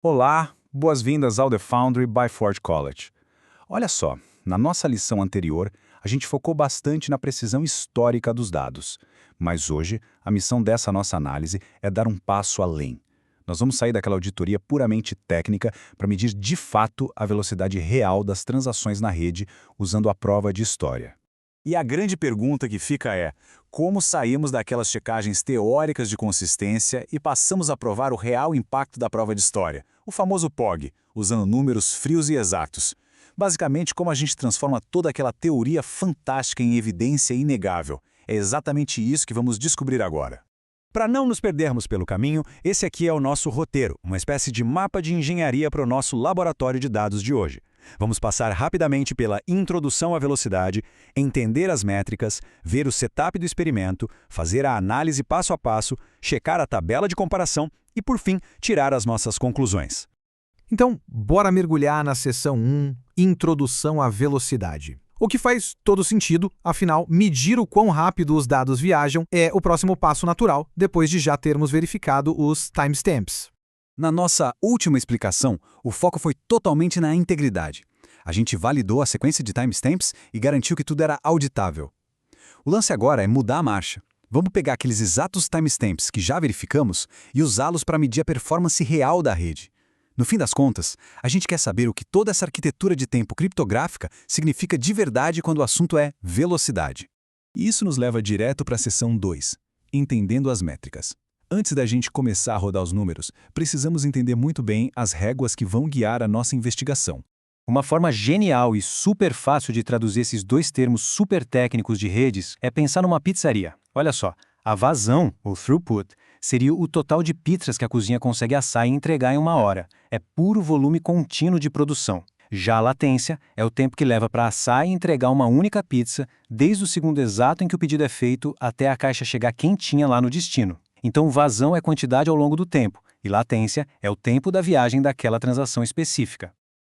Olá, boas-vindas ao The Foundry by Ford College. Olha só, na nossa lição anterior, a gente focou bastante na precisão histórica dos dados. Mas hoje, a missão dessa nossa análise é dar um passo além. Nós vamos sair daquela auditoria puramente técnica para medir de fato a velocidade real das transações na rede usando a prova de história. E a grande pergunta que fica é: como saímos daquelas checagens teóricas de consistência e passamos a provar o real impacto da prova de história, o famoso POG, usando números frios e exatos? Basicamente, como a gente transforma toda aquela teoria fantástica em evidência inegável. É exatamente isso que vamos descobrir agora. Para não nos perdermos pelo caminho, esse aqui é o nosso roteiro, uma espécie de mapa de engenharia para o nosso laboratório de dados de hoje. Vamos passar rapidamente pela introdução à velocidade, entender as métricas, ver o setup do experimento, fazer a análise passo a passo, checar a tabela de comparação e, por fim, tirar as nossas conclusões. Então, bora mergulhar na seção 1, Introdução à Velocidade. O que faz todo sentido, afinal, medir o quão rápido os dados viajam é o próximo passo natural, depois de já termos verificado os timestamps. Na nossa última explicação, o foco foi totalmente na integridade. A gente validou a sequência de timestamps e garantiu que tudo era auditável. O lance agora é mudar a marcha. Vamos pegar aqueles exatos timestamps que já verificamos e usá-los para medir a performance real da rede. No fim das contas, a gente quer saber o que toda essa arquitetura de tempo criptográfica significa de verdade quando o assunto é velocidade. E isso nos leva direto para a seção 2, entendendo as métricas. Antes da gente começar a rodar os números, precisamos entender muito bem as réguas que vão guiar a nossa investigação. Uma forma genial e super fácil de traduzir esses dois termos super técnicos de redes é pensar numa pizzaria. Olha só, a vazão, o throughput, seria o total de pizzas que a cozinha consegue assar e entregar em uma hora. É puro volume contínuo de produção. Já a latência é o tempo que leva para assar e entregar uma única pizza, desde o segundo exato em que o pedido é feito até a caixa chegar quentinha lá no destino. Então, vazão é quantidade ao longo do tempo, e latência é o tempo da viagem daquela transação específica.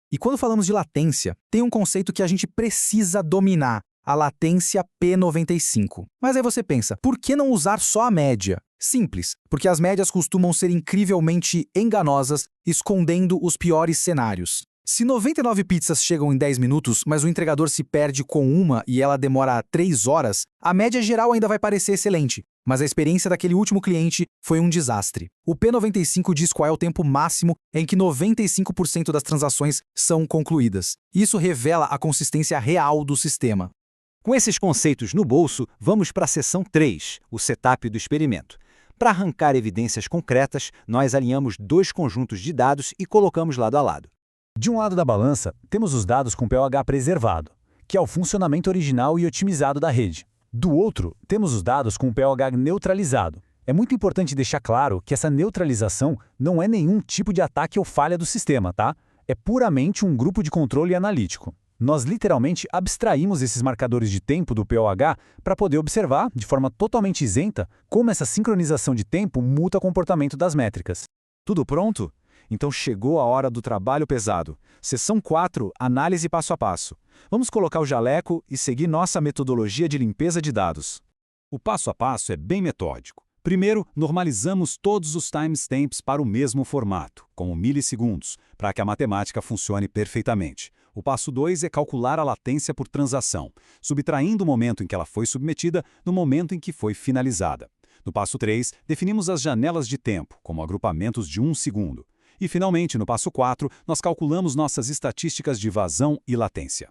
E quando falamos de latência, tem um conceito que a gente precisa dominar, a latência P95. Mas aí você pensa, por que não usar só a média? Simples, porque as médias costumam ser incrivelmente enganosas, escondendo os piores cenários. Se 99 pizzas chegam em 10 minutos, mas o entregador se perde com uma e ela demora 3 horas, a média geral ainda vai parecer excelente, mas a experiência daquele último cliente foi um desastre. O P95 diz qual é o tempo máximo em que 95% das transações são concluídas. Isso revela a consistência real do sistema. Com esses conceitos no bolso, vamos para a seção 3, o setup do experimento. Para arrancar evidências concretas, nós alinhamos dois conjuntos de dados e colocamos lado a lado. De um lado da balança, temos os dados com pH preservado, que é o funcionamento original e otimizado da rede. Do outro, temos os dados com pH neutralizado. É muito importante deixar claro que essa neutralização não é nenhum tipo de ataque ou falha do sistema, tá? É puramente um grupo de controle analítico. Nós literalmente abstraímos esses marcadores de tempo do pOH para poder observar, de forma totalmente isenta, como essa sincronização de tempo muda o comportamento das métricas. Tudo pronto? Então chegou a hora do trabalho pesado. Seção 4, análise passo a passo. Vamos colocar o jaleco e seguir nossa metodologia de limpeza de dados. O passo a passo é bem metódico. Primeiro, normalizamos todos os timestamps para o mesmo formato, como milissegundos, para que a matemática funcione perfeitamente. O passo 2 é calcular a latência por transação, subtraindo o momento em que ela foi submetida do momento em que foi finalizada. No passo 3, definimos as janelas de tempo, como agrupamentos de 1 segundo. E, finalmente, no passo 4, nós calculamos nossas estatísticas de vazão e latência.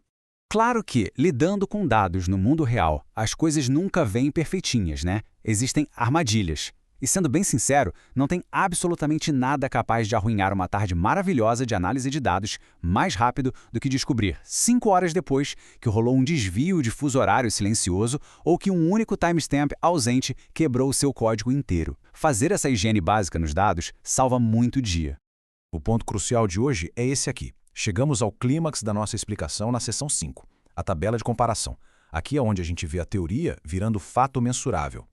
Claro que, lidando com dados no mundo real, as coisas nunca vêm perfeitinhas, né? Existem armadilhas. E sendo bem sincero, não tem absolutamente nada capaz de arruinar uma tarde maravilhosa de análise de dados mais rápido do que descobrir 5 horas depois que rolou um desvio de fuso horário silencioso ou que um único timestamp ausente quebrou o seu código inteiro. Fazer essa higiene básica nos dados salva muito dia. O ponto crucial de hoje é esse aqui. Chegamos ao clímax da nossa explicação na seção 5, a tabela de comparação. Aqui é onde a gente vê a teoria virando fato mensurável.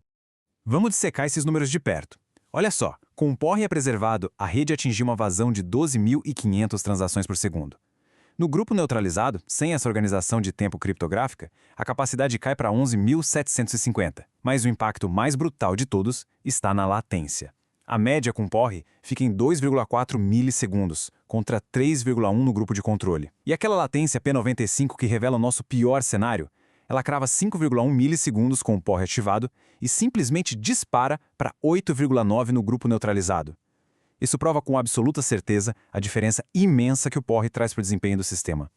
Vamos dissecar esses números de perto. Olha só, com o POR preservado, a rede atingiu uma vazão de 12.500 transações por segundo. No grupo neutralizado, sem essa organização de tempo criptográfica, a capacidade cai para 11.750. Mas o impacto mais brutal de todos está na latência. A média com porre fica em 2,4 milissegundos, contra 3,1 no grupo de controle. E aquela latência P95 que revela o nosso pior cenário, ela crava 5,1 milissegundos com o porre ativado e simplesmente dispara para 8,9 no grupo neutralizado. Isso prova com absoluta certeza a diferença imensa que o porre traz para o desempenho do sistema.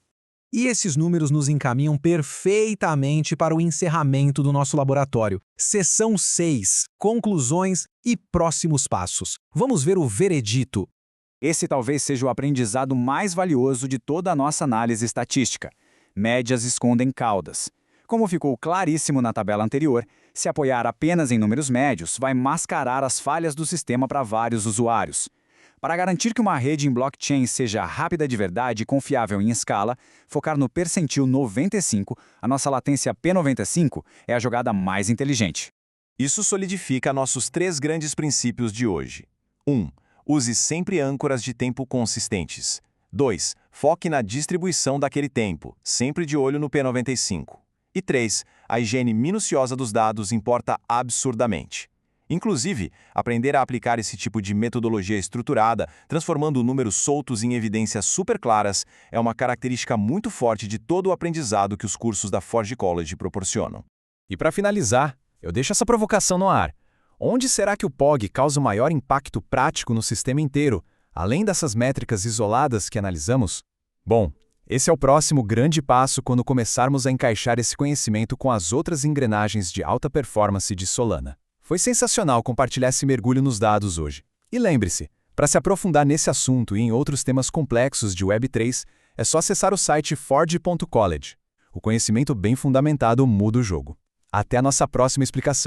E esses números nos encaminham perfeitamente para o encerramento do nosso laboratório. Seção 6. Conclusões e próximos passos. Vamos ver o veredito. Esse talvez seja o aprendizado mais valioso de toda a nossa análise estatística. Médias escondem caudas. Como ficou claríssimo na tabela anterior, se apoiar apenas em números médios vai mascarar as falhas do sistema para vários usuários. Para garantir que uma rede em blockchain seja rápida de verdade e confiável em escala, focar no percentil 95, a nossa latência P95, é a jogada mais inteligente. Isso solidifica nossos 3 grandes princípios de hoje. 1. Use sempre âncoras de tempo consistentes. 2. Foque na distribuição daquele tempo, sempre de olho no P95. E 3. A higiene minuciosa dos dados importa absurdamente. Inclusive, aprender a aplicar esse tipo de metodologia estruturada, transformando números soltos em evidências super claras, é uma característica muito forte de todo o aprendizado que os cursos da Forge College proporcionam. E para finalizar, eu deixo essa provocação no ar. Onde será que o POG causa o maior impacto prático no sistema inteiro, além dessas métricas isoladas que analisamos? Bom, esse é o próximo grande passo quando começarmos a encaixar esse conhecimento com as outras engrenagens de alta performance de Solana. Foi sensacional compartilhar esse mergulho nos dados hoje. E lembre-se, para se aprofundar nesse assunto e em outros temas complexos de Web3, é só acessar o site forge.college. O conhecimento bem fundamentado muda o jogo. Até a nossa próxima explicação.